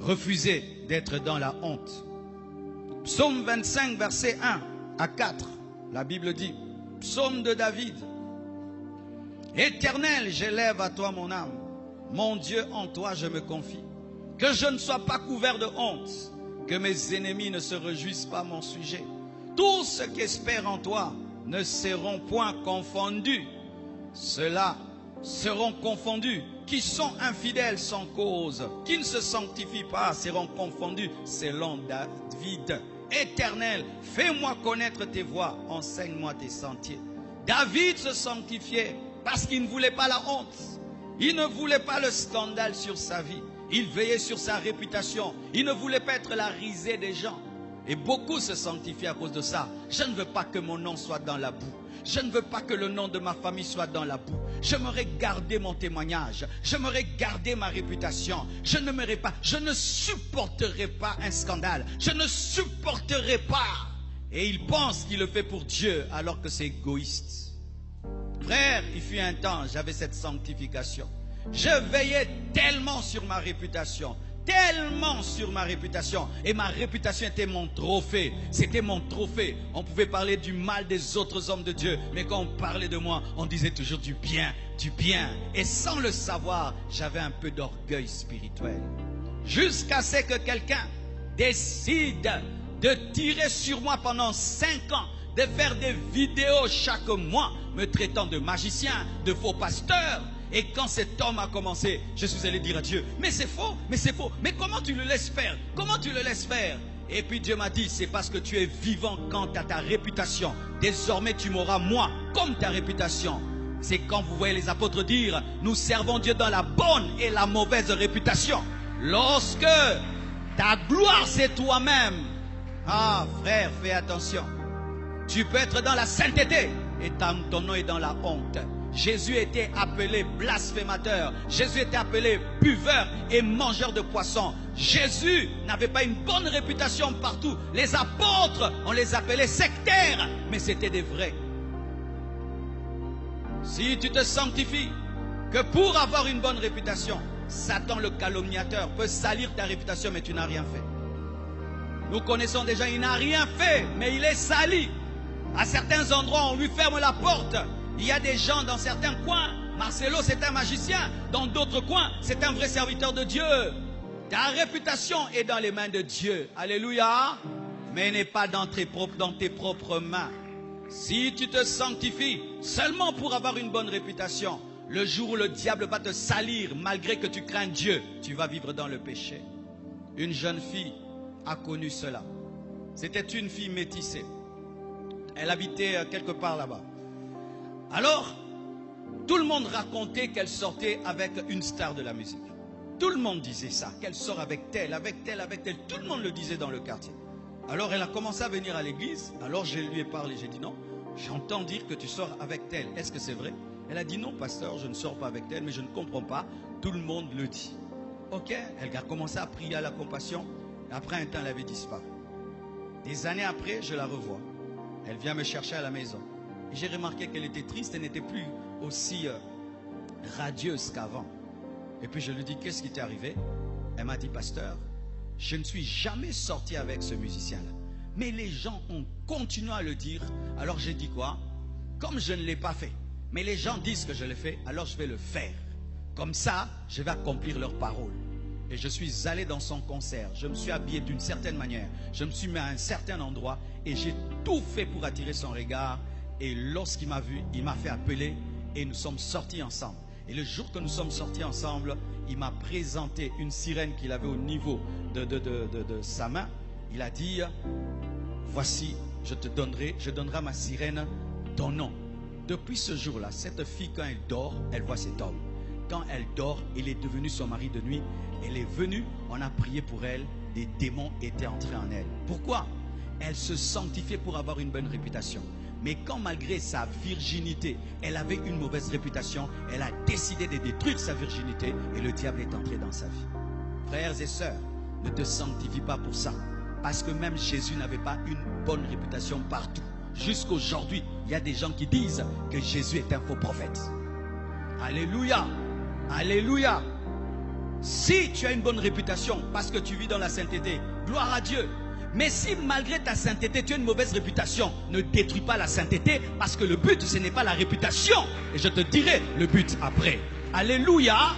refuser d'être dans la honte. Psaume 25, verset 1 à 4. La Bible dit, psaume de David. Éternel, j'élève à toi mon âme. Mon Dieu, en toi je me confie. Que je ne sois pas couvert de honte. Que mes ennemis ne se réjouissent pas à mon sujet. Tous ceux qui espèrent en toi ne seront point confondus. Ceux-là seront confondus. Qui sont infidèles sans cause, qui ne se sanctifient pas, seront confondus selon David. Éternel, fais-moi connaître tes voies, enseigne-moi tes sentiers. David se sanctifiait parce qu'il ne voulait pas la honte. Il ne voulait pas le scandale sur sa vie. Il veillait sur sa réputation. Il ne voulait pas être la risée des gens. Et beaucoup se sanctifient à cause de ça. Je ne veux pas que mon nom soit dans la boue. Je ne veux pas que le nom de ma famille soit dans la boue. J'aimerais garder mon témoignage. J'aimerais garder ma réputation. Je ne supporterai pas un scandale. Je ne supporterai pas. Et il pense qu'il le fait pour Dieu alors que c'est égoïste. Frère, il fut un temps, j'avais cette sanctification. Je veillais tellement sur ma réputation. Tellement sur ma réputation. Et ma réputation était mon trophée. C'était mon trophée. On pouvait parler du mal des autres hommes de Dieu. Mais quand on parlait de moi, on disait toujours du bien, du bien. Et sans le savoir, j'avais un peu d'orgueil spirituel. Jusqu'à ce que quelqu'un décide de tirer sur moi pendant 5 ans. De faire des vidéos chaque mois, me traitant de magicien, de faux pasteur. Et quand cet homme a commencé, je suis allé dire à Dieu, mais c'est faux, mais comment tu le laisses faire? Comment tu le laisses faire? Et puis Dieu m'a dit, c'est parce que tu es vivant quant à ta réputation. Désormais tu m'auras moi, comme ta réputation. C'est quand vous voyez les apôtres dire, nous servons Dieu dans la bonne et la mauvaise réputation. Lorsque ta gloire c'est toi-même. Ah frère, fais attention. Tu peux être dans la sainteté et ton nom est dans la honte. Jésus était appelé blasphémateur. Jésus était appelé buveur et mangeur de poissons. Jésus n'avait pas une bonne réputation partout. Les apôtres, on les appelait sectaires, mais c'était des vrais. Si tu te sanctifies, que pour avoir une bonne réputation, Satan le calomniateur peut salir ta réputation, mais tu n'as rien fait. Nous connaissons déjà, il n'a rien fait, mais il est sali. À certains endroits, on lui ferme la porte. Il y a des gens dans certains coins. Marcelo, c'est un magicien. Dans d'autres coins, c'est un vrai serviteur de Dieu. Ta réputation est dans les mains de Dieu. Alléluia. Mais n'est pas dans tes propres mains. Si tu te sanctifies seulement pour avoir une bonne réputation, le jour où le diable va te salir, malgré que tu crains Dieu, tu vas vivre dans le péché. Une jeune fille a connu cela. C'était une fille métissée. Elle habitait quelque part là-bas. Alors, tout le monde racontait qu'elle sortait avec une star de la musique. Tout le monde disait ça, qu'elle sort avec telle, avec telle, avec telle. Tout le monde le disait dans le quartier. Alors, elle a commencé à venir à l'église. Alors, je lui ai parlé. J'ai dit non, j'entends dire que tu sors avec telle. Est-ce que c'est vrai? Elle a dit non, pasteur, je ne sors pas avec telle, mais je ne comprends pas. Tout le monde le dit. Ok, elle a commencé à prier à la compassion. Après un temps, elle avait disparu. Des années après, je la revois. Elle vient me chercher à la maison. J'ai remarqué qu'elle était triste, elle n'était plus aussi radieuse qu'avant. Et puis je lui dis, qu'est-ce qui t'est arrivé? Elle m'a dit, pasteur, je ne suis jamais sorti avec ce musicien-là. Mais les gens ont continué à le dire. Alors j'ai dit quoi? Comme je ne l'ai pas fait, mais les gens disent que je l'ai fait, alors je vais le faire. Comme ça, je vais accomplir leurs paroles. Et je suis allé dans son concert. Je me suis habillé d'une certaine manière. Je me suis mis à un certain endroit et j'ai tout fait pour attirer son regard. Et lorsqu'il m'a vu, il m'a fait appeler et nous sommes sortis ensemble. Et le jour que nous sommes sortis ensemble, il m'a présenté une sirène qu'il avait au niveau de sa main. Il a dit, voici, je donnerai à ma sirène ton nom. Depuis ce jour-là, cette fille, quand elle dort, elle voit cet homme. Quand elle dort, il est devenu son mari de nuit. Elle est venue, on a prié pour elle, des démons étaient entrés en elle. Pourquoi? Elle se sanctifiait pour avoir une bonne réputation. Mais quand malgré sa virginité, elle avait une mauvaise réputation, elle a décidé de détruire sa virginité et le diable est entré dans sa vie. Frères et sœurs, ne te sanctifie pas pour ça. Parce que même Jésus n'avait pas une bonne réputation partout. Jusqu'aujourd'hui, il y a des gens qui disent que Jésus est un faux prophète. Alléluia! Alléluia! Si tu as une bonne réputation parce que tu vis dans la sainteté, gloire à Dieu. Mais si malgré ta sainteté, tu as une mauvaise réputation, ne détruis pas la sainteté parce que le but, ce n'est pas la réputation. Et je te dirai le but après. Alléluia.